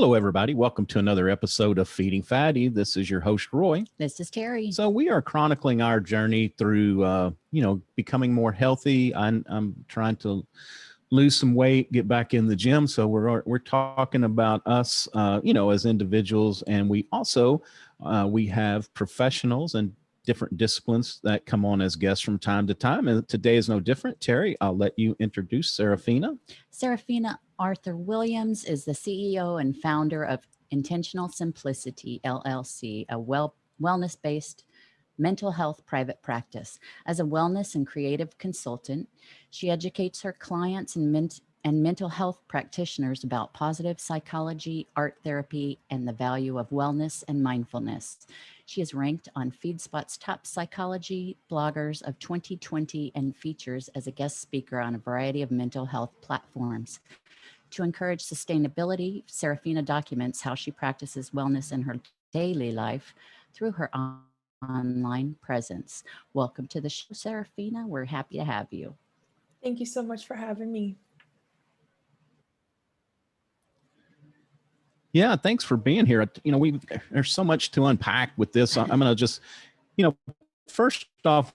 Hello, everybody. Welcome to another episode of Feeding Fatty. This is your host, Roy. This is Terry. So we are chronicling our journey through, becoming more healthy. I'm trying to lose some weight, get back in the gym. So we're talking about us, as individuals, and we also we have professionals and different disciplines that come on as guests from time to time. And today is no different. Terry, I'll let you introduce Sarafina. Sarafina Arthur-Williams is the CEO and founder of Intentional Simplicity LLC, a wellness-based mental health private practice. As a wellness and creative consultant, she educates her clients and mental health practitioners about positive psychology, art therapy, and the value of wellness and mindfulness. She is ranked on Feedspot's top psychology bloggers of 2020 and features as a guest speaker on a variety of mental health platforms. To encourage sustainability, Sarafina documents how she practices wellness in her daily life through her online presence. Welcome to the show, Sarafina. We're happy to have you. Thank you so much for having me. Yeah, thanks for being here. There's so much to unpack with this. I'm going to just, first off,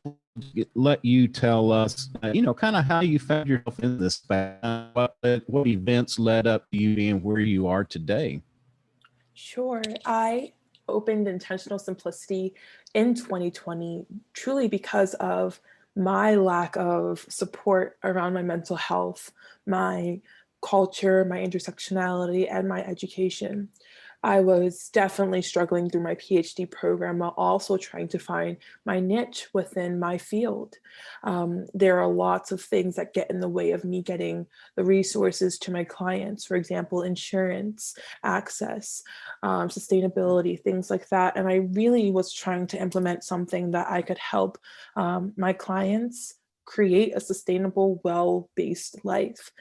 let you tell us, kind of how you found yourself in this space. What events led up to you being where you are today? Sure. I opened Intentional Simplicity in 2020, truly because of my lack of support around my mental health, my culture, my intersectionality, and my education. I was definitely struggling through my PhD program while also trying to find my niche within my field. There are lots of things that get in the way of me getting the resources to my clients, for example, insurance, access, sustainability, things like that. And I really was trying to implement something that I could help my clients create a sustainable, well-based life.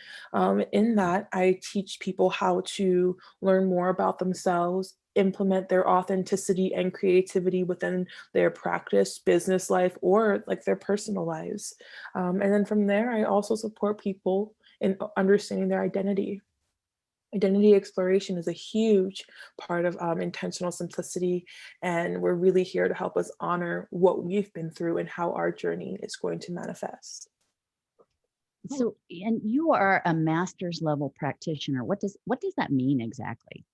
In that, I teach people how to learn more about themselves, implement their authenticity and creativity within their practice, business life, or like their personal lives. And then from there, I also support people in understanding their identity. Identity exploration is a huge part of Intentional Simplicity, and we're really here to help us honor what we've been through and how our journey is going to manifest. So, and you are a master's level practitioner. What does that mean exactly?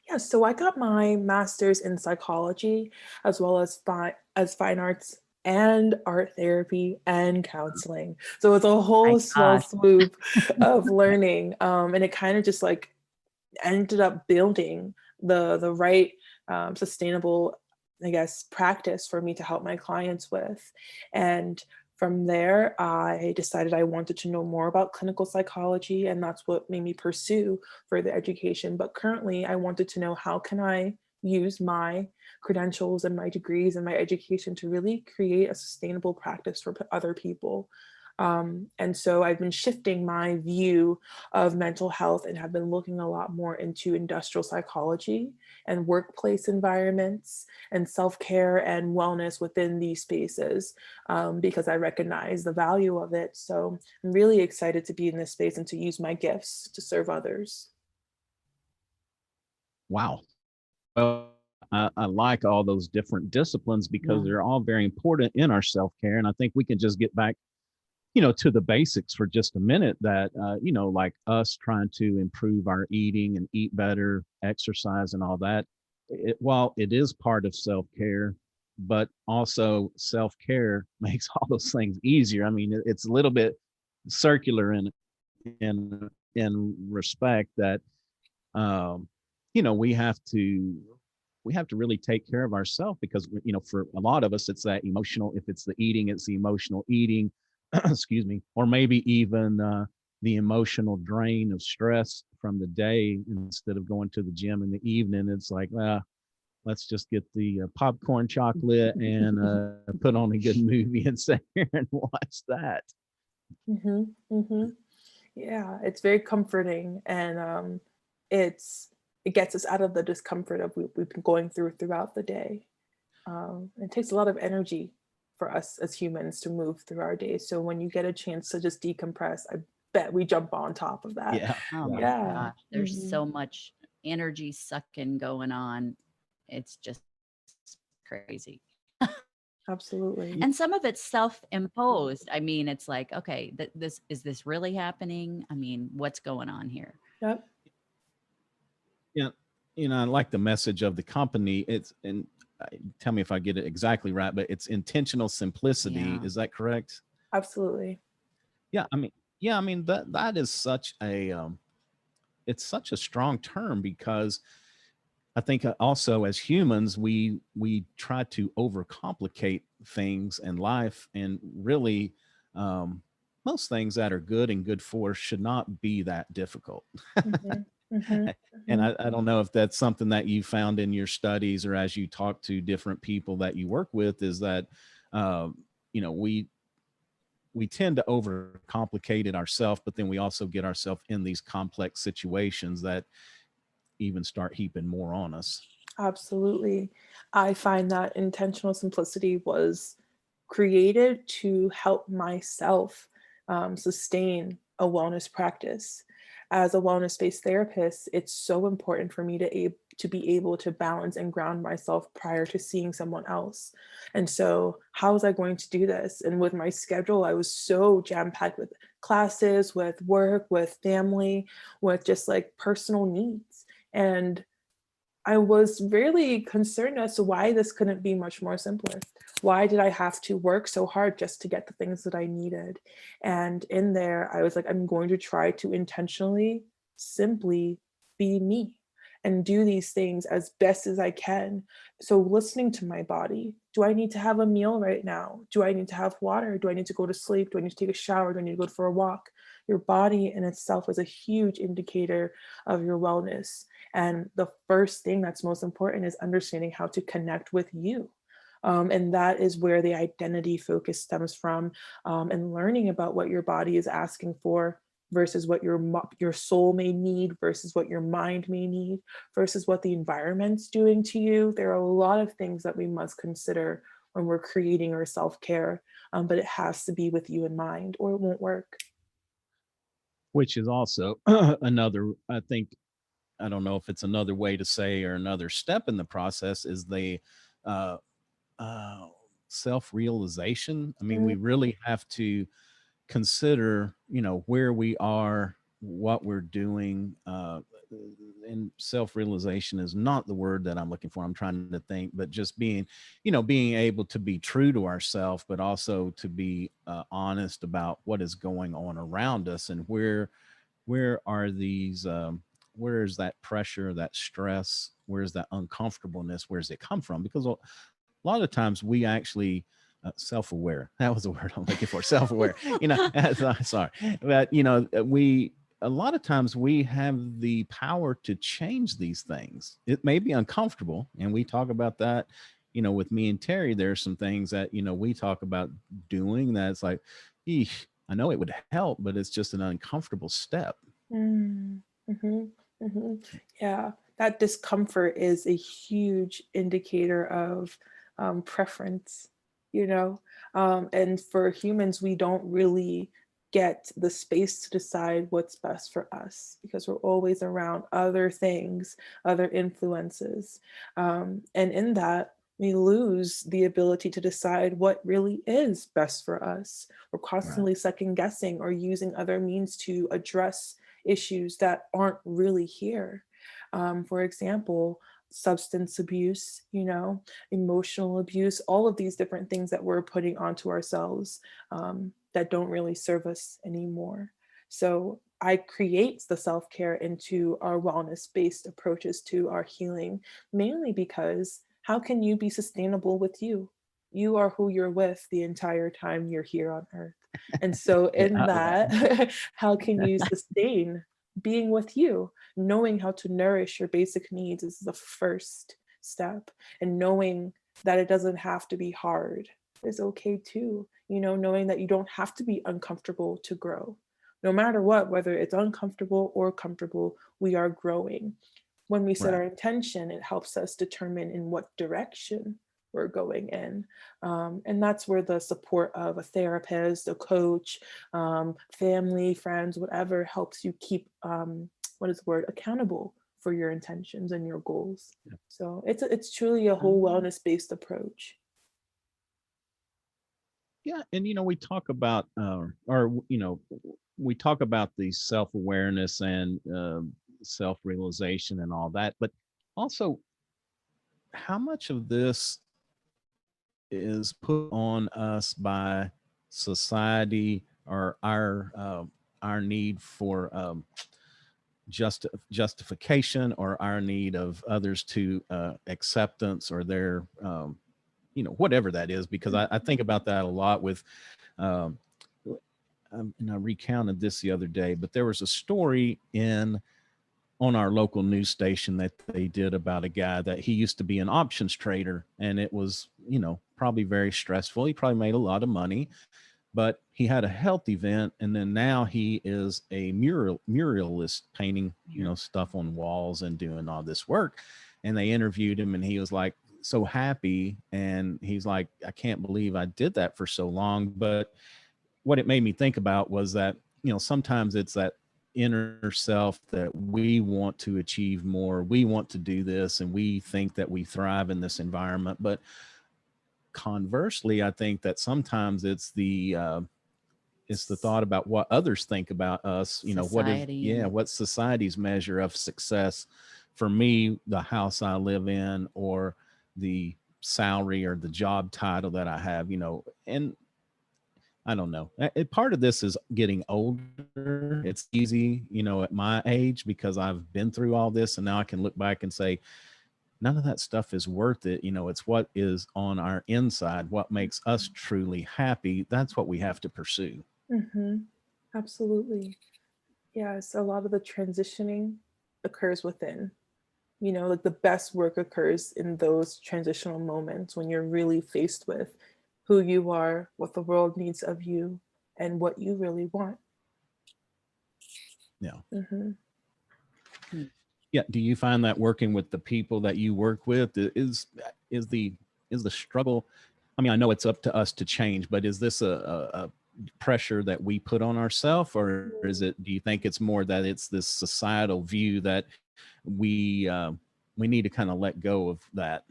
Yeah, so I got my master's in psychology, as well as fine arts and art therapy and counseling. So it's a whole small swoop of learning, and it kind of just like ended up building the right sustainable, I guess, practice for me to help my clients with. And from there, I decided I wanted to know more about clinical psychology, and that's what made me pursue further education. But currently, I wanted to know, how can I use my credentials and my degrees and my education to really create a sustainable practice for other people? And so I've been shifting my view of mental health and have been looking a lot more into industrial psychology and workplace environments and self-care and wellness within these spaces, because I recognize the value of it. So I'm really excited to be in this space and to use my gifts to serve others. Wow. Well, I like all those different disciplines because they're all very important in our self-care. And I think we can just get back to the basics for just a minute, that, like us trying to improve our eating and eat better, exercise and all that. While it is part of self-care, but also self-care makes all those things easier. I mean, it's a little bit circular in respect that, we have to really take care of ourselves, because, for a lot of us, it's that emotional, if it's the eating, it's the emotional eating, excuse me, or maybe even the emotional drain of stress from the day. Instead of going to the gym in the evening, it's like, let's just get the popcorn chocolate and put on a good movie and sit here and watch that. Yeah, it's very comforting, and it gets us out of the discomfort of we've been going throughout the day. It takes a lot of energy for us as humans to move through our days. So when you get a chance to just decompress, I bet we jump on top of that. Yeah. Oh my gosh, there's so much energy sucking going on. It's just crazy. Absolutely. And some of it's self-imposed. I mean, it's like, okay, is this really happening? I mean, what's going on here? Yep. Yeah, I like the message of the company. Tell me if I get it exactly right, but it's intentional simplicity. Yeah. Is that correct? Absolutely. Yeah, that is such a it's such a strong term, because I think also as humans, we try to overcomplicate things in life, and really, most things that are good and good for us should not be that difficult. Mhm, mhm, And mhm. I don't know if that's something that you found in your studies, or as you talk to different people that you work with, is that, we tend to overcomplicate it ourselves, but then we also get ourselves in these complex situations that even start heaping more on us. Absolutely. I find that intentional simplicity was created to help myself sustain a wellness practice. As a wellness-based therapist, it's so important for me to be able to balance and ground myself prior to seeing someone else. And so, how was I going to do this? And with my schedule, I was so jam-packed with classes, with work, with family, with just like personal needs. And I was really concerned as to why this couldn't be much more simpler. Why did I have to work so hard just to get the things that I needed? And in there, I was like, I'm going to try to intentionally, simply be me and do these things as best as I can. So, listening to my body. Do I need to have a meal right now? Do I need to have water? Do I need to go to sleep? Do I need to take a shower? Do I need to go for a walk? Your body in itself is a huge indicator of your wellness. And the first thing that's most important is understanding how to connect with you. And that is where the identity focus stems from, and learning about what your body is asking for versus what your soul may need versus what your mind may need versus what the environment's doing to you. There are a lot of things that we must consider when we're creating our self-care, but it has to be with you in mind or it won't work. Which is also another, I think, I don't know if it's another way to say, or another step in the process, is the uh, uh, self-realization. I mean, we really have to consider, where we are, what we're doing. And self-realization is not the word that I'm looking for. I'm trying to think, but just being able to be true to ourselves, but also to be honest about what is going on around us, and where are these where is that pressure, that stress, where's that uncomfortableness, where's it come from? Because a lot of times we actually self-aware, that was the word I'm looking for, self-aware, sorry, but we a lot of times we have the power to change these things. It may be uncomfortable, and we talk about that, with me and Terry. There's some things that we talk about doing that's like, eesh, I know it would help, but it's just an uncomfortable step. Mm, mhm, mhm. Yeah, that discomfort is a huge indicator of preference, you know? And for humans, we don't really get the space to decide what's best for us because we're always around other things, other influences. And in that, we lose the ability to decide what really is best for us. We're Right. constantly second guessing or using other means to address issues that aren't really here. For example, substance abuse, emotional abuse, all of these different things that we're putting onto ourselves that don't really serve us anymore. So I create the self care into our wellness based approaches to our healing, mainly because how can you be sustainable with you? You are who you're with the entire time you're here on earth. And so, in Yeah, that, how can you sustain being with you? Knowing how to nourish your basic needs is the first step. And knowing that it doesn't have to be hard is okay too. Knowing that you don't have to be uncomfortable to grow. No matter what, whether it's uncomfortable or comfortable, we are growing. When we set right. our intention, it helps us determine in what direction we're going in. And that's where the support of a therapist, a coach, family, friends, whatever helps you keep, what is the word, accountable for your intentions and your goals. So it's truly a whole wellness-based approach. Yeah, and we talk about, we talk about the self-awareness and self-realization and all that, but also how much of this is put on us by society, or our need for justification, or our need of others to acceptance, or their whatever that is, because I think about that a lot with um, and I recounted this the other day, but there was a story on our local news station that they did about a guy that he used to be an options trader, and it was probably very stressful. He probably made a lot of money, but he had a health event, and then now he is a muralist, painting stuff on walls and doing all this work. And they interviewed him, and he was like so happy, and he's like, I can't believe I did that for so long. But what it made me think about was that sometimes it's that inner self that we want to achieve more, we want to do this, and we think that we thrive in this environment. But conversely, I think that sometimes it's the thought about what others think about us. What's society's measure of success? For me, the house I live in, or the salary or the job title that I have, and I don't know. Part of this is getting older. It's easy, at my age, because I've been through all this, and now I can look back and say, none of that stuff is worth it. It's what is on our inside, what makes us truly happy. That's what we have to pursue. Mm-hmm. Absolutely. Yes, a lot of the transitioning occurs within. Like the best work occurs in those transitional moments when you're really faced with who you are, what the world needs of you, and what you really want. Yeah. Mm-hmm. Yeah. Do you find that working with the people that you work with is the struggle? I mean, I know it's up to us to change, but is this a pressure that we put on ourselves, or do you think it's more that it's this societal view that we need to kind of let go of that?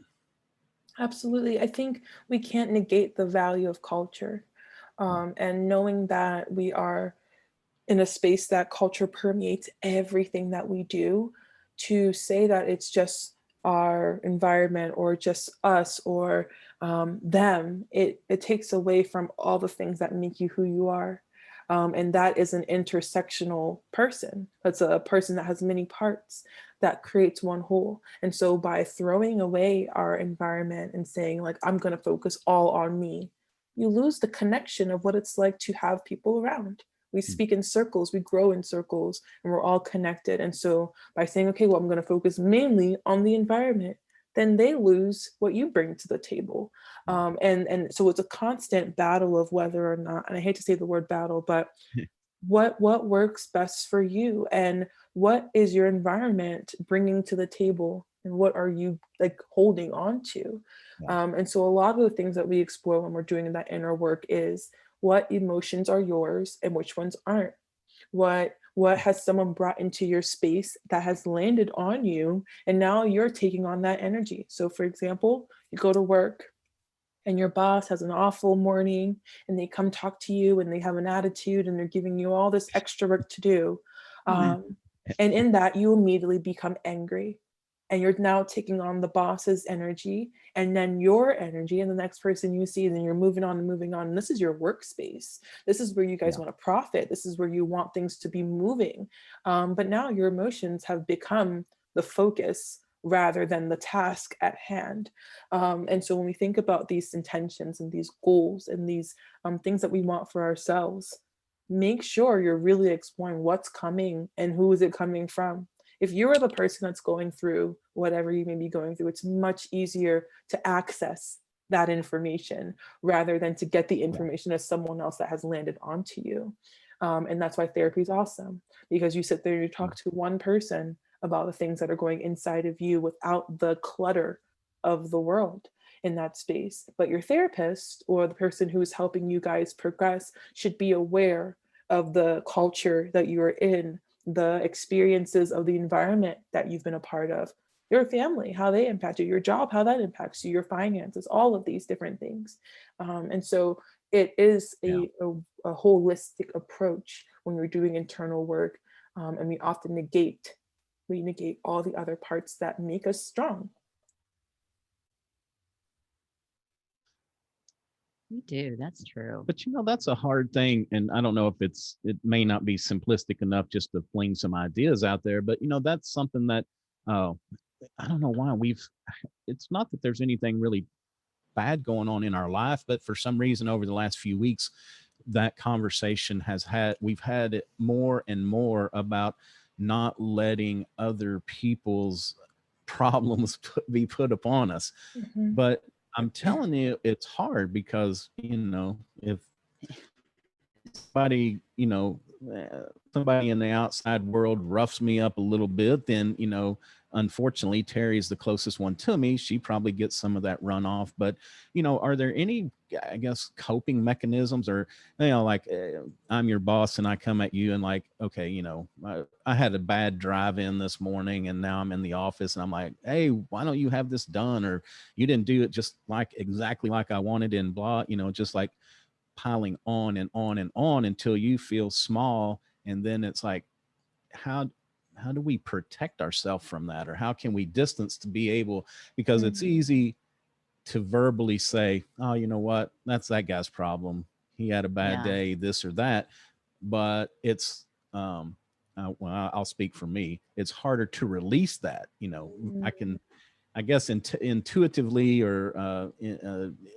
Absolutely. I think we can't negate the value of culture, and knowing that we are in a space that culture permeates everything that we do. To say that it's just our environment or just us or them, it takes away from all the things that make you who you are. And that is an intersectional person. That's a person that has many parts that creates one whole. And so by throwing away our environment and saying, like, I'm going to focus all on me, you lose the connection of what it's like to have people around. We speak in circles, we grow in circles, and we're all connected. And so by saying, okay, well, I'm going to focus mainly on the environment, then they lose what you bring to the table. And so it's a constant battle of whether or not, and I hate to say the word battle, but what works best for you, and what is your environment bringing to the table, and what are you like holding on to? And so a lot of the things that we explore when we're doing that inner work is what emotions are yours and which ones aren't. What has someone brought into your space that has landed on you, and now you're taking on that energy. So for example, you go to work and your boss has an awful morning, and they come talk to you and they have an attitude and they're giving you all this extra work to do. And in that, you immediately become angry, and you're now taking on the boss's energy and then your energy, and the next person you see, then you're moving on and moving on. And this is your workspace. This is where you guys want to profit. This is where you want things to be moving. But now your emotions have become the focus rather than the task at hand. And so when we think about these intentions and these goals and these things that we want for ourselves, make sure you're really exploring what's coming and who is it coming from. If you're the person that's going through whatever you may be going through, it's much easier to access that information rather than to get the information as someone else that has landed onto you. And that's why therapy is awesome, because you sit there and you talk to one person about the things that are going inside of you without the clutter of the world in that space. But your therapist or the person who is helping you guys progress should be aware of the culture that you are in the experiences of the environment that you've been a part of, your family, how they impact you, your job, how that impacts you, your finances, all of these different things. And so it is a holistic approach when we're doing internal work. And we often negate all the other parts that make us strong. We do. That's true. But that's a hard thing. And I don't know if it may not be simplistic enough just to fling some ideas out there, but that's something that I don't know why it's not that there's anything really bad going on in our life, but for some reason over the last few weeks, that conversation we've had it more and more about not letting other people's problems be put upon us. Mm-hmm. But I'm telling you, it's hard because, if somebody, somebody in the outside world roughs me up a little bit, then, unfortunately, Terry's the closest one to me. She probably gets some of that runoff. But, are there any, I guess, coping mechanisms or, like I'm your boss and I come at you and like, okay, I had a bad drive in this morning and now I'm in the office and I'm like, hey, why don't you have this done? Or you didn't do it just like exactly like I wanted and blah, just like piling on and on and on until you feel small. And then it's like, how do we protect ourselves from that? Or how can we distance to be able, because it's easy to verbally say, oh, you know what, that's that guy's problem. He had a bad day, this or that. But it's, well, I'll speak for me. It's harder to release that. I guess intuitively or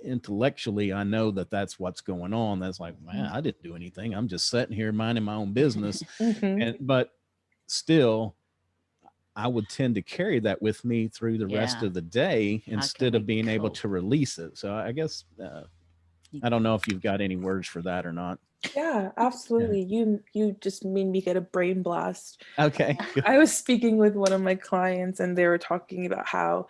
intellectually, I know that that's what's going on. That's like, man, I didn't do anything. I'm just sitting here minding my own business. But still, I would tend to carry that with me through the rest of the day instead of being able to release it. So I guess, I don't know if you've got any words for that or not. Yeah, absolutely. You just made me get a brain blast. Okay. I was speaking with one of my clients and they were talking about how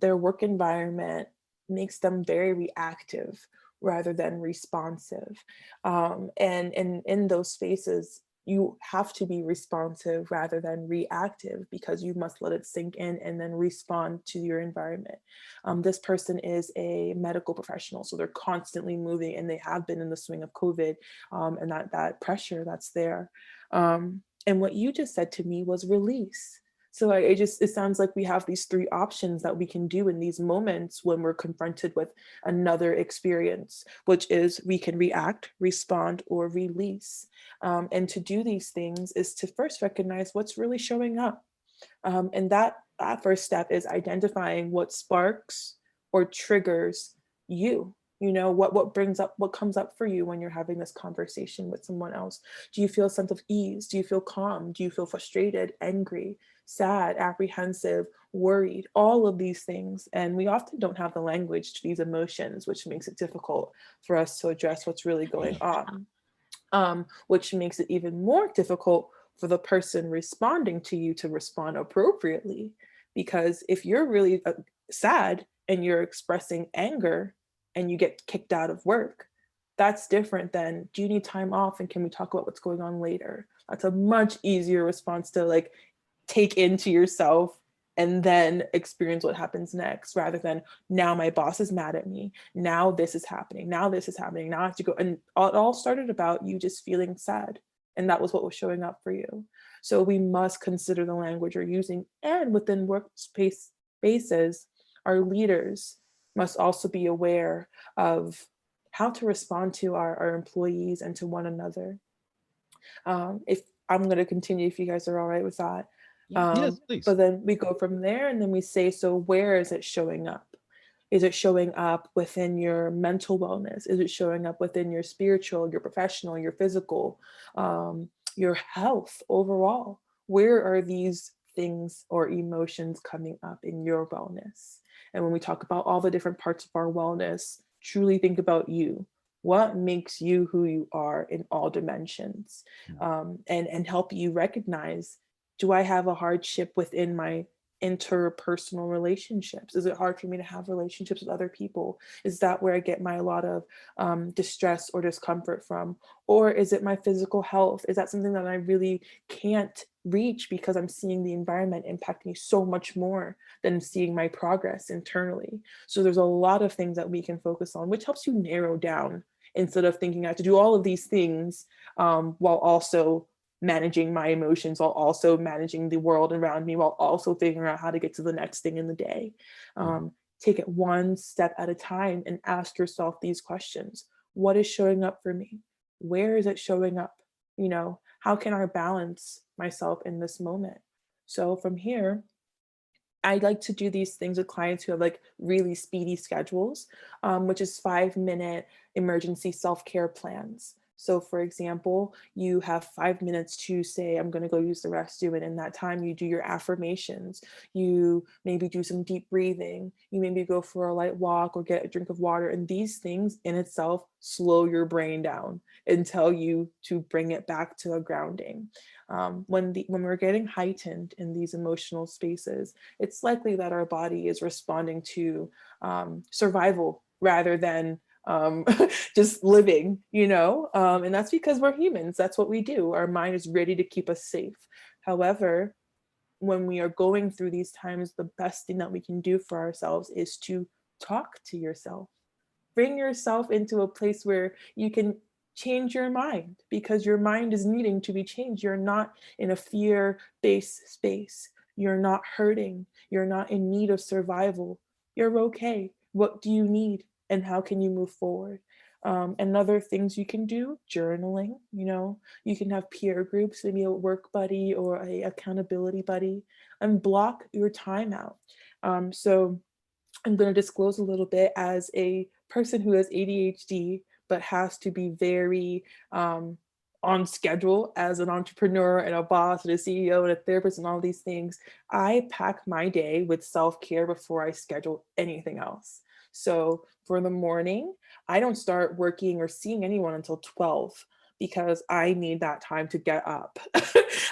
their work environment makes them very reactive rather than responsive. And in those spaces, you have to be responsive rather than reactive because you must let it sink in and then respond to your environment. This person is a medical professional, so they're constantly moving and they have been in the swing of COVID and that pressure that's there. And what you just said to me was release. So it sounds like we have these three options that we can do in these moments when we're confronted with another experience, which is we can react, respond, or release. And to do these things is to first recognize what's really showing up. And that first step is identifying what sparks or triggers you. What comes up for you when you're having this conversation with someone else. Do you feel a sense of ease? Do you feel calm? Do you feel frustrated, angry, sad, apprehensive, worried? All of these things. And we often don't have the language to these emotions, which makes it difficult for us to address what's really going on, which makes it even more difficult for the person responding to you to respond appropriately. Because if you're really sad and you're expressing anger, and you get kicked out of work, that's different than, do you need time off and can we talk about what's going on later? That's a much easier response to like take into yourself and then experience what happens next, rather than now my boss is mad at me. Now this is happening. Now this is happening. Now I have to go. And it all started about you just feeling sad. And that was what was showing up for you. So we must consider the language we're using. And within workspace spaces, our leaders must also be aware of how to respond to our employees and to one another. If I'm going to continue, if you guys are all right with that. Yes, please. But then we go from there and then we say, so where is it showing up? Is it showing up within your mental wellness? Is it showing up within your spiritual, your professional, your physical, your health overall? Where are these things or emotions coming up in your wellness? And when we talk about all the different parts of our wellness, truly think about you. What makes you who you are in all dimensions? And help you recognize, do I have a hardship within my interpersonal relationships? Is it hard for me to have relationships with other people? Is that where I get my a lot of distress or discomfort from? Or is it my physical health? Is that something that I really can't reach because I'm seeing the environment impact me so much more than seeing my progress internally? So there's a lot of things that we can focus on, which helps you narrow down instead of thinking I have to do all of these things while also managing my emotions, while also managing the world around me, while also figuring out how to get to the next thing in the day. Take it one step at a time and ask yourself these questions. What is showing up for me? Where is it showing up? You know, how can I balance myself in this moment? So from here, I like to do these things with clients who have like really speedy schedules, which is 5-minute emergency self-care plans. So for example, you have 5 minutes to say, I'm going to go use the restroom. And in that time, you do your affirmations. You maybe do some deep breathing. You maybe go for a light walk or get a drink of water. And these things in itself slow your brain down and tell you to bring it back to a grounding. When we're getting heightened in these emotional spaces, it's likely that our body is responding to survival rather than just living, and that's because we're humans. That's what we do. Our mind is ready to keep us safe. However, when we are going through these times, the best thing that we can do for ourselves is to talk to yourself. Bring yourself into a place where you can change your mind, because your mind is needing to be changed. You're not in a fear-based space. You're not hurting. You're not in need of survival. You're okay. What do you need? And how can you move forward? And other things you can do, journaling, you can have peer groups, maybe a work buddy or a accountability buddy, and block your time out. So I'm going to disclose a little bit as a person who has ADHD, but has to be very on schedule as an entrepreneur and a boss and a CEO and a therapist and all these things. I pack my day with self-care before I schedule anything else. So for the morning, I don't start working or seeing anyone until 12 because I need that time to get up.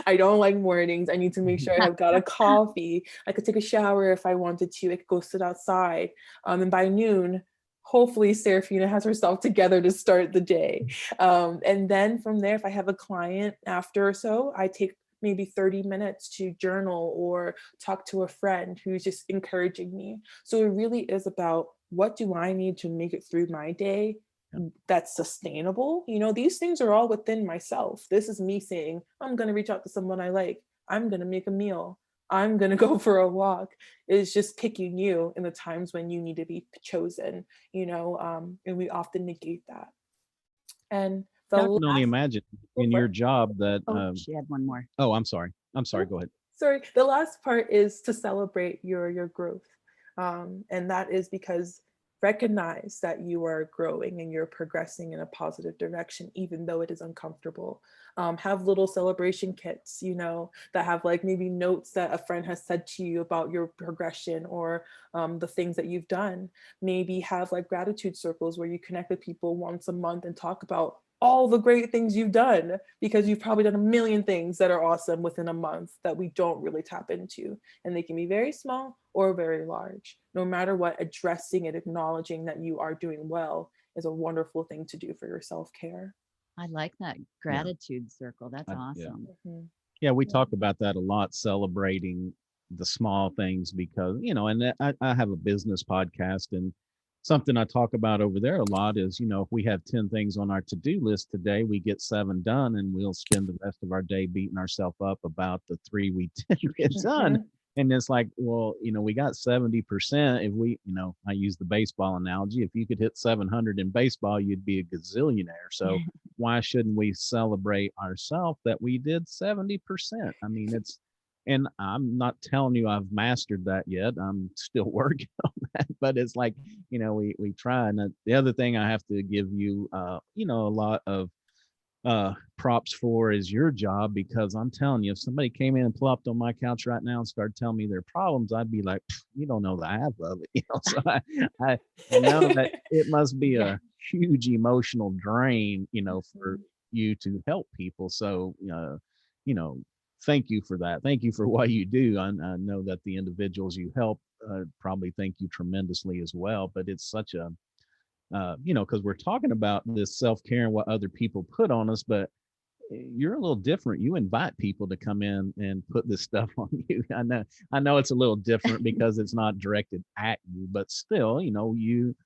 I don't like mornings. I need to make sure I have got a coffee. I could take a shower if I wanted to. I could go sit outside. And by noon, hopefully Sarafina has herself together to start the day. And then from there, if I have a client after or so, I take maybe 30 minutes to journal or talk to a friend who's just encouraging me. So it really is about, what do I need to make it through my day that's sustainable? These things are all within myself. This is me saying, I'm going to reach out to someone I like. I'm going to make a meal. I'm going to go for a walk. It's just picking you in the times when you need to be chosen, and we often negate that. And I can only imagine in your job that. She had one more. Oh, I'm sorry. Go ahead. Sorry. The last part is to celebrate your growth. And that is because recognize that you are growing and you're progressing in a positive direction, even though it is uncomfortable. Have little celebration kits, that have like maybe notes that a friend has said to you about your progression or the things that you've done. Maybe have like gratitude circles where you connect with people once a month and talk about all the great things you've done, because you've probably done a million things that are awesome within a month that we don't really tap into. And they can be very small or very large. No matter what, addressing and acknowledging that you are doing well is a wonderful thing to do for your self-care. I like that gratitude circle. That's awesome. Yeah, we talk about that a lot, celebrating the small things, because, and I have a business podcast, and something I talk about over there a lot is, if we have 10 things on our to-do list today, we get 7 done, and we'll spend the rest of our day beating ourselves up about the 3 we didn't get done. And it's like, well, we got 70%. If we, I use the baseball analogy, if you could hit 700 in baseball, you'd be a gazillionaire. So why shouldn't we celebrate ourselves that we did 70%? I mean, and I'm not telling you I've mastered that yet. I'm still working on that, but it's like, we try. And the other thing I have to give you, a lot of props for is your job, because I'm telling you, if somebody came in and plopped on my couch right now and started telling me their problems, I'd be like, you don't know the half of it. So I know that it must be a huge emotional drain, for you to help people. So, thank you for that. Thank you for what you do. I know that the individuals you help probably thank you tremendously as well. But it's such a, because we're talking about this self-care and what other people put on us, but you're a little different. You invite people to come in and put this stuff on you. I know it's a little different because it's not directed at you, but still, you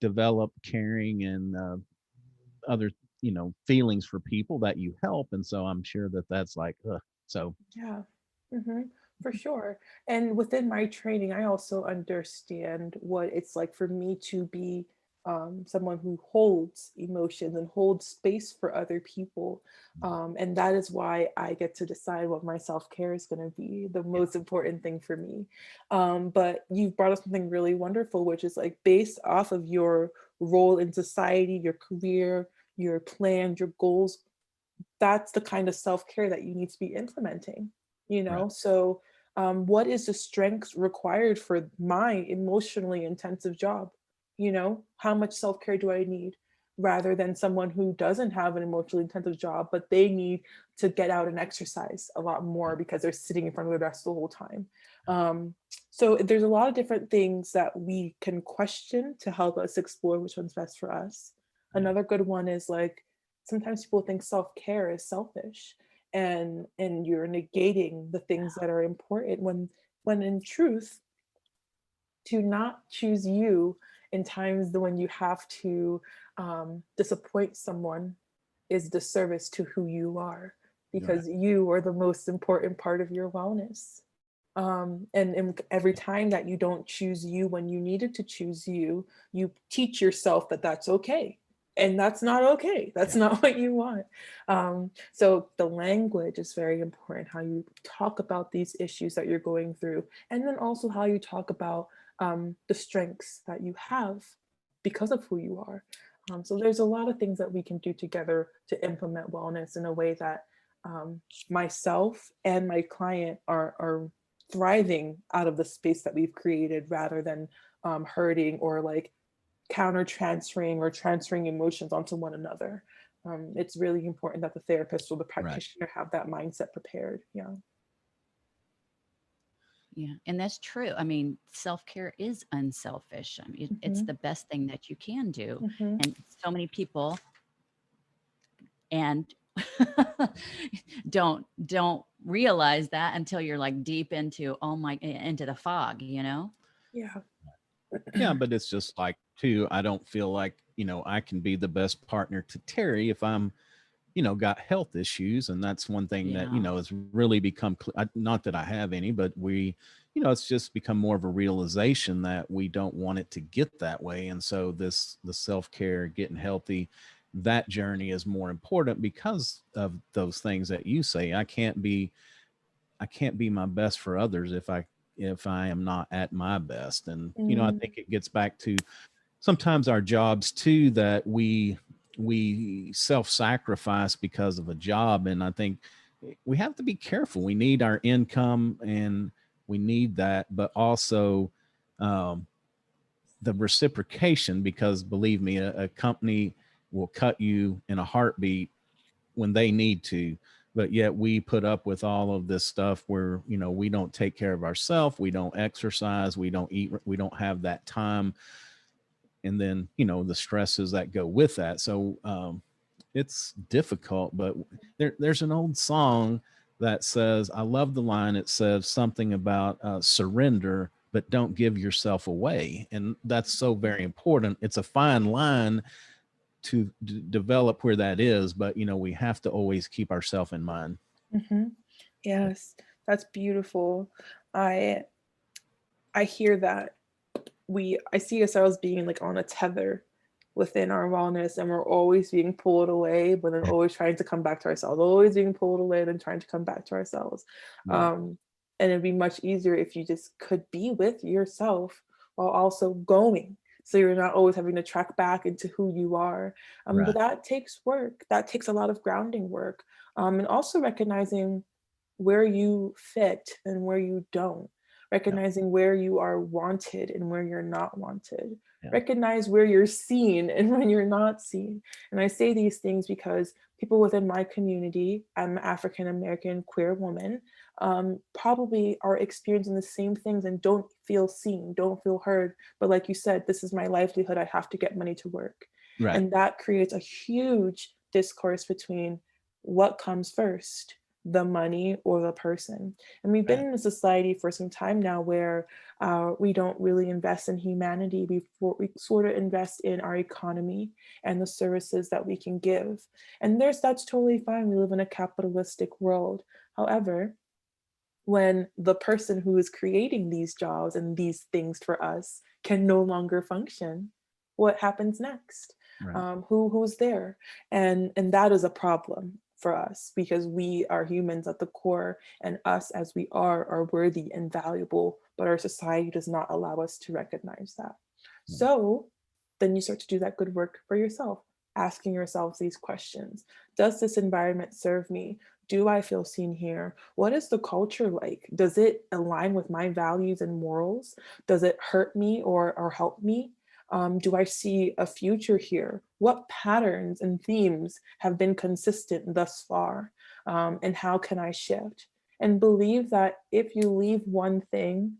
develop caring and other, feelings for people that you help. And so I'm sure that that's like, so. Yeah, for sure. And within my training, I also understand what it's like for me to be someone who holds emotions and holds space for other people. And that is why I get to decide what my self-care is going to be the most important thing for me. But you've brought up something really wonderful, which is like based off of your role in society, your career, your plans, your goals, that's the kind of self-care that you need to be implementing, Right. So what is the strength required for my emotionally intensive job? How much self-care do I need, rather than someone who doesn't have an emotionally intensive job but they need to get out and exercise a lot more because they're sitting in front of the desk the whole time. So there's a lot of different things that we can question to help us explore which one's best for us. Another good one is like, sometimes people think self-care is selfish, and you're negating the things that are important, when in truth, to not choose you in times when you have to disappoint someone is disservice to who you are, Right. because you are the most important part of your wellness. And every time that you don't choose you when you needed to choose you, you teach yourself that that's okay. And that's not okay. That's Yeah. not what you want. So the language is very important, how you talk about these issues that you're going through, and then also how you talk about the strengths that you have because of who you are. So there's a lot of things that we can do together to implement wellness in a way that myself and my client are thriving out of the space that we've created, rather than hurting or like counter transferring or transferring emotions onto one another. It's really important that the therapist or the Right. practitioner have that mindset prepared. Yeah. Yeah, and that's true. I mean, self-care is unselfish. I mean, it's Hmm. the best thing that you can do. Hmm. And so many people and don't realize that until you're like deep into into the fog, you know? Yeah. Yeah, but it's just like too, I don't feel like, I can be the best partner to Terry if I'm, got health issues. And that's one thing that, Yeah. has really become, not that I have any, but it's just become more of a realization that we don't want it to get that way. And so the self-care, getting healthy, that journey is more important because of those things that you say. I can't be my best for others if I am not at my best. And I Mm, think it gets back to sometimes our jobs too, that we self-sacrifice because of a job. And I think we have to be careful. We need our income and we need that, but also um, the reciprocation, because believe me, a company will cut you in a heartbeat when they need to. But yet we put up with all of this stuff where we don't take care of ourselves, we don't exercise, we don't eat, we don't have that time, and then the stresses that go with that. So it's difficult. But there's an old song that says, I love the line, it says something about surrender but don't give yourself away. And that's so very important. It's a fine line to develop where that is, but we have to always keep ourselves in mind. hmm. Yes, that's beautiful. I I hear that I see ourselves being like on a tether within our wellness, and we're always being pulled away, but then always trying to come back to ourselves, always being pulled away, then trying to come back to ourselves. Right. And it'd be much easier if you just could be with yourself while also going. So you're not always having to track back into who you are. But Right. that takes work. That takes a lot of grounding work. And also recognizing where you fit and where you don't, Yep. recognizing where you are wanted and where you're not wanted. Yeah. Recognize where you're seen and when you're not seen. And I say these things because people within my community, I'm an African American queer woman, probably are experiencing the same things and don't feel seen, don't feel heard. But like you said, this is my livelihood. I have to get money to work. Right. And that creates a huge discourse between what comes first, the money or the person. And we've been in a society for some time now where we don't really invest in humanity. We sort of invest in our economy and the services that we can give. And that's totally fine. We live in a capitalistic world. However, when the person who is creating these jobs and these things for us can no longer function, what happens next? Right. Who's there? And that is a problem for us because we are humans at the core, and us as we are worthy and valuable, but our society does not allow us to recognize that. So then you start to do that good work for yourself, asking yourselves these questions. Does this environment serve me? Do I feel seen here? What is the culture like? Does it align with my values and morals? Does it hurt me or help me? Do I see a future here? What patterns and themes have been consistent thus far? And how can I shift? And believe that if you leave one thing,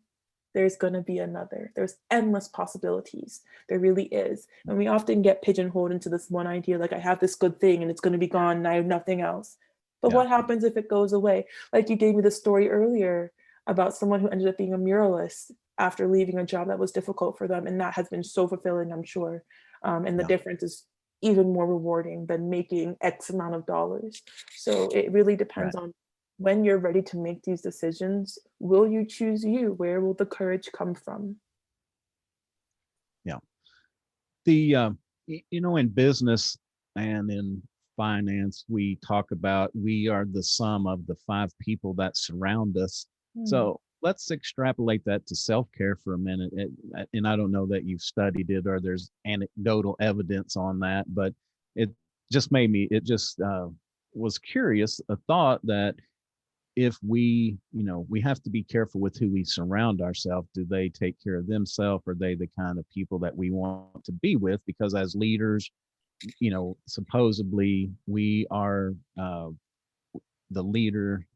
there's going to be another. There's endless possibilities. There really is. And we often get pigeonholed into this one idea, like I have this good thing and it's going to be gone and I have nothing else. But what happens if it goes away? Like you gave me the story earlier about someone who ended up being a muralist after leaving a job that was difficult for them. And that has been so fulfilling, I'm sure. And the difference is even more rewarding than making X amount of dollars. So it really depends on when you're ready to make these decisions. Will you choose you? Where will the courage come from? Yeah. The, in business and in finance, we talk about we are the sum of the 5 people that surround us. So let's extrapolate that to self-care for a minute. And I don't know that you've studied it or there's anecdotal evidence on that, but it just was curious, a thought that if we have to be careful with who we surround ourselves. Do they take care of themselves? Are they the kind of people that we want to be with? Because as leaders, supposedly we are the leader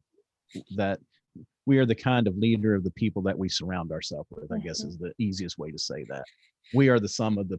that we are the kind of leader of the people that we surround ourselves with, I guess is the easiest way to say that. We are the sum of the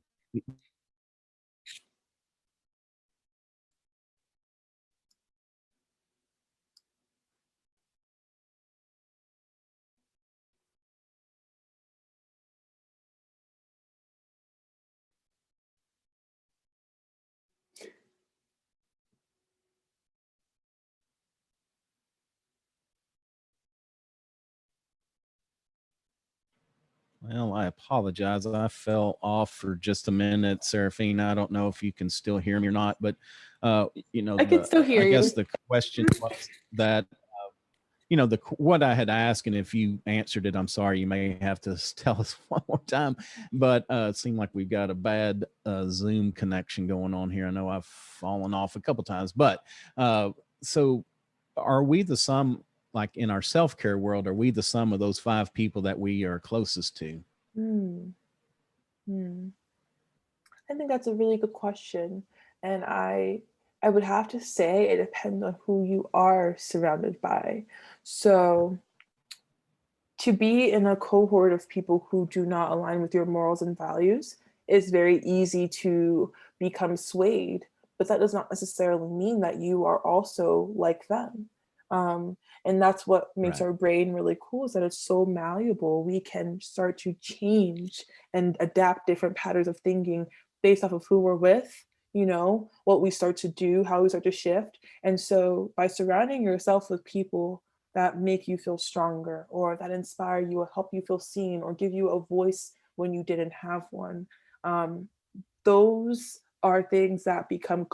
Well, I apologize. I fell off for just a minute, Sarafina. I don't know if you can still hear me or not, but I can still hear I guess you. the question was that what I had asked, and if you answered it, I'm sorry, you may have to tell us one more time. But it seemed like we've got a bad Zoom connection going on here. I know I've fallen off a couple times, but so are we the sum? Like in our self-care world, are we the sum of those 5 people that we are closest to? Hmm. Hmm. I think that's a really good question. And I would have to say it depends on who you are surrounded by. So to be in a cohort of people who do not align with your morals and values is very easy to become swayed, but that does not necessarily mean that you are also like them. And that's what makes Right. our brain really cool, is that it's so malleable. We can start to change and adapt different patterns of thinking based off of who we're with, what we start to do, how we start to shift. And so by surrounding yourself with people that make you feel stronger or that inspire you or help you feel seen or give you a voice when you didn't have one, those are things that become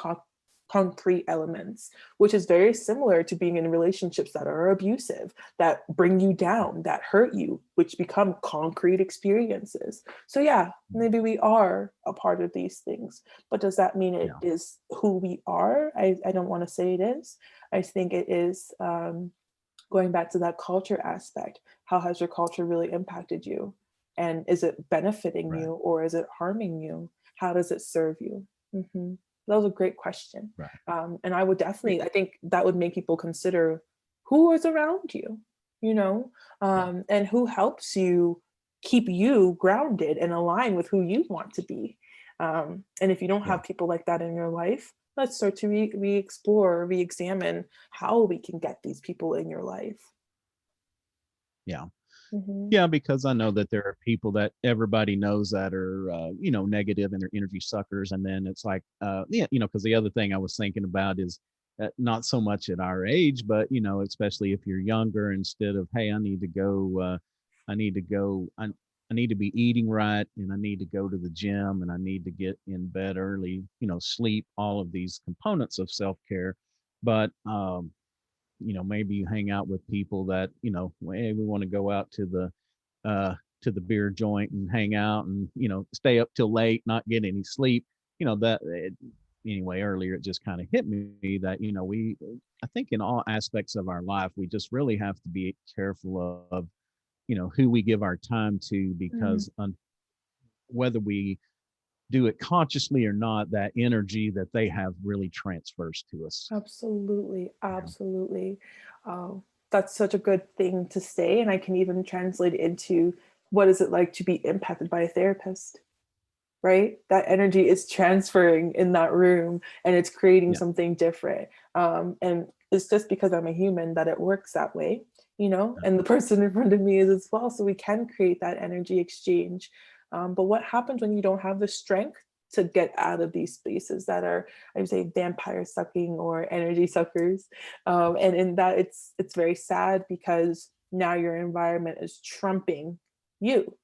concrete elements, which is very similar to being in relationships that are abusive, that bring you down, that hurt you, which become concrete experiences. So yeah, maybe we are a part of these things, but does that mean it is who we are? I don't want to say it is. I think it is, going back to that culture aspect. How has your culture really impacted you? And is it benefiting Right. you or is it harming you? How does it serve you? That was a great question. Right. And I would definitely, I think that would make people consider who is around you, you know, and who helps you keep you grounded and aligned with who you want to be. And if you don't Yeah. have people like that in your life, let's start to re-explore, re-examine how we can get these people in your life. Yeah. Mm-hmm. Yeah, because I know that there are people that everybody knows that are, negative and they're energy suckers. And then it's like, because the other thing I was thinking about is not so much at our age, but, especially if you're younger, instead of, hey, I need to go, I need to go, I need to be eating right, and I need to go to the gym, and I need to get in bed early, sleep, all of these components of self-care. But, maybe you hang out with people that, hey, we want to go out to the beer joint and hang out and, stay up till late, not get any sleep, anyway, earlier, it just kind of hit me that, I think in all aspects of our life, we just really have to be careful of, who we give our time to, because whether we do it consciously or not, that energy that they have really transfers to us. Absolutely. Absolutely. Oh, that's such a good thing to say. And I can even translate it into what is it like to be impacted by a therapist, right? That energy is transferring in that room and it's creating something different. And it's just because I'm a human that it works that way, and the person in front of me is as well. So we can create that energy exchange. But what happens when you don't have the strength to get out of these spaces that are, I would say, vampire sucking or energy suckers? And in that, it's very sad because now your environment is trumping you,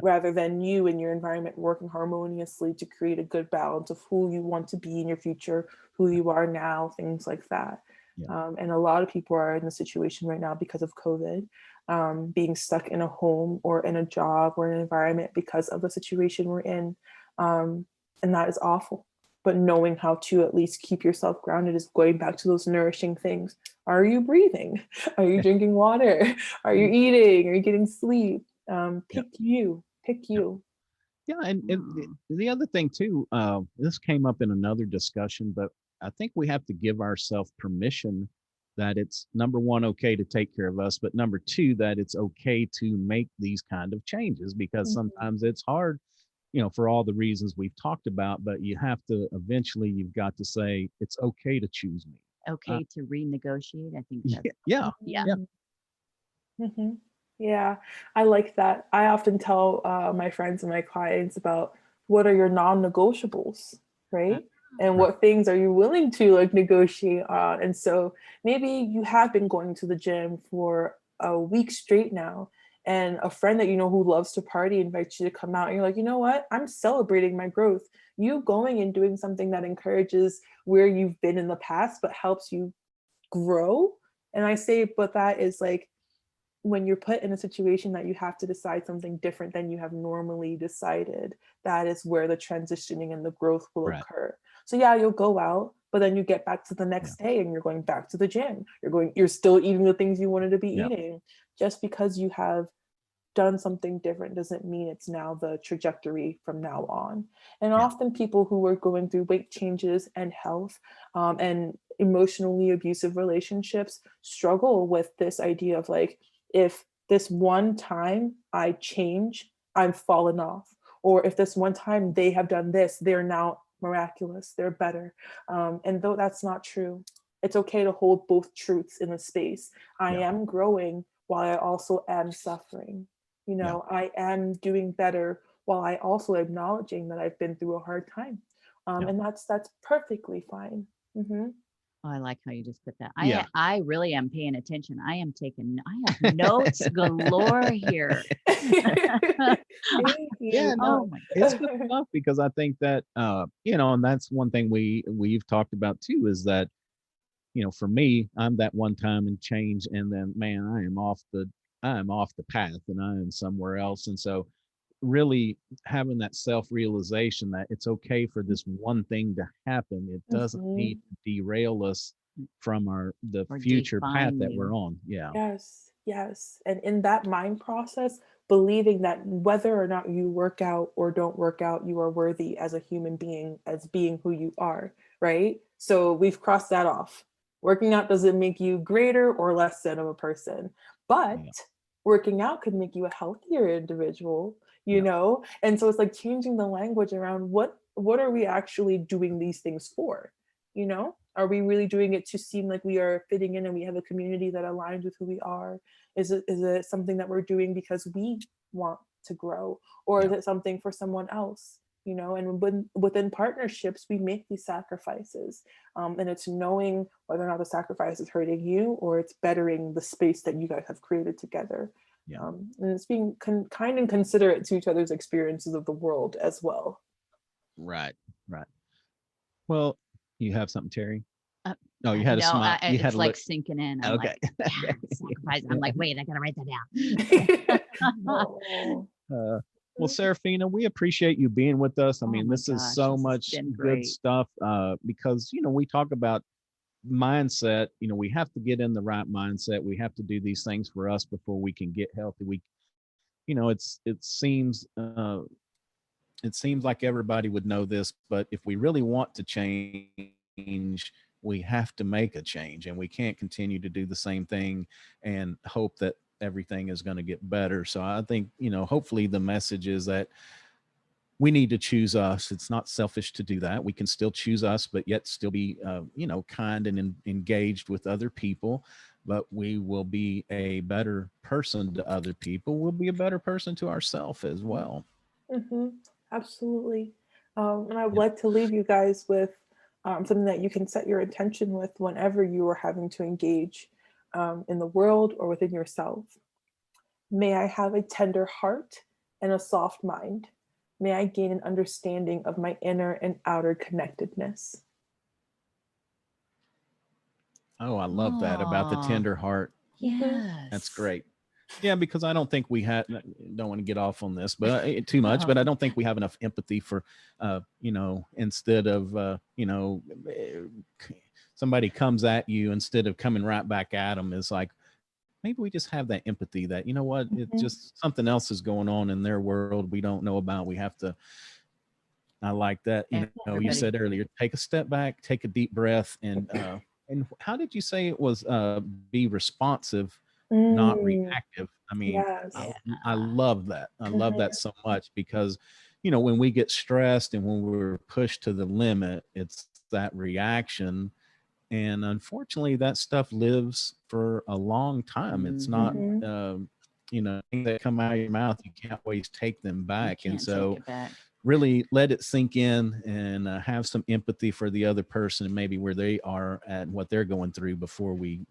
rather than you and your environment working harmoniously to create a good balance of who you want to be in your future, who you are now, things like that. And a lot of people are in the situation right now because of COVID, being stuck in a home or in a job or an environment because of the situation we're in. And that is awful. But knowing how to at least keep yourself grounded is going back to those nourishing things. Are you breathing? Are you drinking water? Are you eating? Are you getting sleep? Pick you. Yeah, and the other thing too, this came up in another discussion, but I think we have to give ourselves permission that it's, number one, okay to take care of us, but number two, that it's okay to make these kind of changes, because sometimes it's hard, for all the reasons we've talked about, but you have to, eventually you've got to say, it's okay to choose me. Okay to renegotiate. I think that's Yeah. Mm-hmm. Yeah, I like that. I often tell my friends and my clients about what are your non-negotiables, right? And what things are you willing to like negotiate on? And so maybe you have been going to the gym for a week straight now, and a friend that you know who loves to party invites you to come out, and you're like, you know what? I'm celebrating my growth. You going and doing something that encourages where you've been in the past, but helps you grow. And I say, but that is like, when you're put in a situation that you have to decide something different than you have normally decided, that is where the transitioning and the growth will occur. So yeah, you'll go out, but then you get back to the next day and you're going back to the gym. You're still eating the things you wanted to be eating. Just because you have done something different doesn't mean it's now the trajectory from now on. And often people who are going through weight changes and health and emotionally abusive relationships struggle with this idea of like, if this one time I change, I'm fallen off. Or if this one time they have done this, they're now miraculous, they're better. And though that's not true, it's okay to hold both truths in a space. I am growing while I also am suffering. I am doing better while I also acknowledging that I've been through a hard time. And that's perfectly fine. Mm-hmm. Oh, I like how you just put that. I really am paying attention. I have notes galore here. Yeah, no, it's good stuff, because I think that, and that's one thing we've talked about too, is that, for me, I'm that one time and change, and then, man, I am off the path and I am somewhere else. And so really having that self-realization that it's okay for this one thing to happen. It doesn't need to derail us from the future path that we're on. Yes. And in that mind process, believing that whether or not you work out or don't work out, you are worthy as a human being, as being who you are, right? So we've crossed that off. Working out doesn't make you greater or less than of a person, but working out could make you a healthier individual, you know? And so it's like changing the language around what are we actually doing these things for? You know, are we really doing it to seem like we are fitting in and we have a community that aligns with who we are? Is it something that we're doing because we want to grow, or is it something for someone else? You know, and within partnerships, we make these sacrifices, and it's knowing whether or not the sacrifice is hurting you or it's bettering the space that you guys have created together. And it's being kind and considerate to each other's experiences of the world as well. Right. Well, you have something, Terry? No, you had a no, smile. You it's had a like look. sinking in. I'm Okay. like, sacrifice. I'm like, wait, I gotta write that down. Well, Sarafina, we appreciate you being with us. I mean, my this is gosh, so this has much been good great. stuff because, you know, we talk about mindset. You know, we have to get in the right mindset. We have to do these things for us before we can get healthy. We, you know, it seems like everybody would know this, but if we really want to change, we have to make a change, and we can't continue to do the same thing and hope that everything is going to get better. So I think, you know, hopefully the message is that we need to choose us. It's not selfish to do that. We can still choose us, but yet still be, you know, kind and engaged with other people. But we will be a better person to other people. We'll be a better person to ourselves as well. Absolutely. And I would like to leave you guys with something that you can set your intention with whenever you are having to engage in the world or within yourself. May I have a tender heart and a soft mind. May I gain an understanding of my inner and outer connectedness. Oh, I love that about the tender heart. Yes. That's great. Yeah, because I don't think we don't want to get off on this, but too much, but I don't think we have enough empathy for, you know, instead of, you know, somebody comes at you, instead of coming right back at them, is like, maybe we just have that empathy that, you know what, it's just something else is going on in their world we don't know about. We have to, I like that. You know, you said earlier, take a step back, take a deep breath. And how did you say it was, be responsive, not reactive? I mean, I love that. I love that so much because, you know, when we get stressed and when we're pushed to the limit, it's that reaction. And unfortunately, that stuff lives for a long time. It's not, you know, things that come out of your mouth, you can't always take them back. And so really let it sink in and have some empathy for the other person and maybe where they are at and what they're going through before we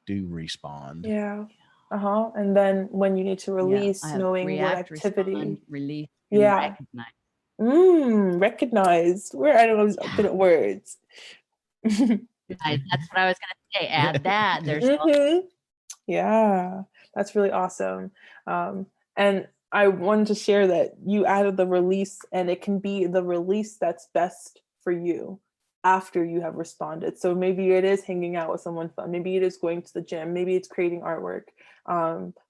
do respond. And then when you need to release, knowing react, what activity. Respond, release, and recognize. Recognize. I don't know, good at words. That's what I was going to say. Add that. There's yeah, that's really awesome. And I wanted to share that you added the release, and it can be the release that's best for you after you have responded. So maybe it is hanging out with someone fun. Maybe it is going to the gym. Maybe it's creating artwork.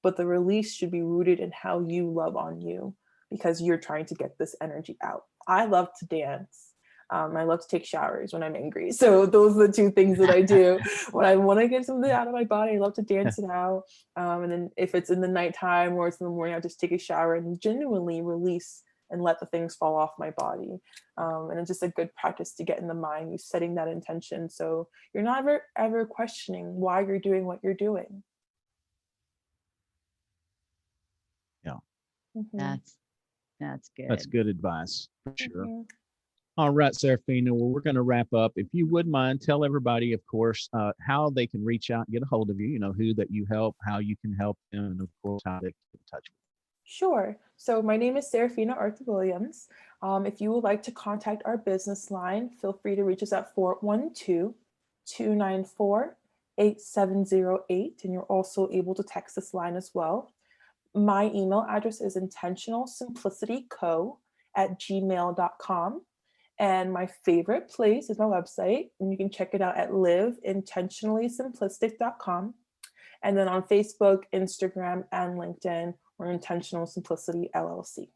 But the release should be rooted in how you love on you, because you're trying to get this energy out. I love to dance. I love to take showers when I'm angry. So those are the two things that I do. When I want to get something out of my body, I love to dance it out. And then if it's in the nighttime or it's in the morning, I just take a shower and genuinely release and let the things fall off my body. And it's just a good practice to get in the mind, you setting that intention. So you're not ever questioning why you're doing what you're doing. Yeah. That's good. That's good advice for sure. All right, Sarafina. Well, we're going to wrap up. If you would mind, tell everybody, of course, how they can reach out and get a hold of you, you know, who that you help, how you can help them, and of course, how they get in touch with you. Sure. So my name is Sarafina Arthur-Williams. If you would like to contact our business line, feel free to reach us at 412-294-8708. And you're also able to text this line as well. My email address is intentionalsimplicityco@gmail.com. And my favorite place is my website, and you can check it out at liveintentionallysimplistic.com. And then on Facebook, Instagram, and LinkedIn, or Intentional Simplicity LLC.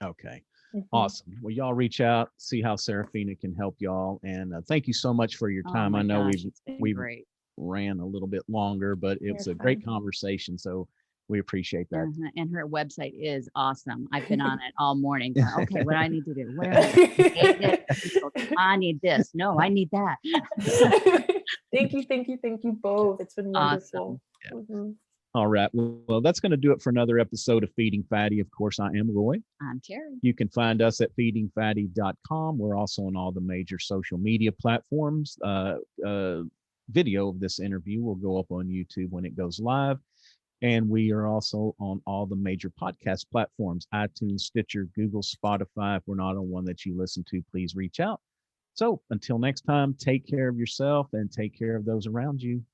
Okay. Mhm. Awesome. Well, y'all reach out, see how Sarafina can help y'all. And thank you so much for your Oh time. my I know gosh, it's been we've great. ran a little bit longer, but it You're was a fine. great conversation. So we appreciate that. And her website is awesome. I've been on it all morning. Going, okay, what do I need to do? Where am I? I need this. No, I need that. Thank you both. It's been wonderful. Awesome. Mhm. All right. Well, that's going to do it for another episode of Feeding Fatty. Of course, I am Roy. I'm Terry. You can find us at feedingfatty.com. We're also on all the major social media platforms. Video of this interview will go up on YouTube when it goes live. And we are also on all the major podcast platforms, iTunes, Stitcher, Google, Spotify. If we're not on one that you listen to, please reach out. So until next time, take care of yourself and take care of those around you.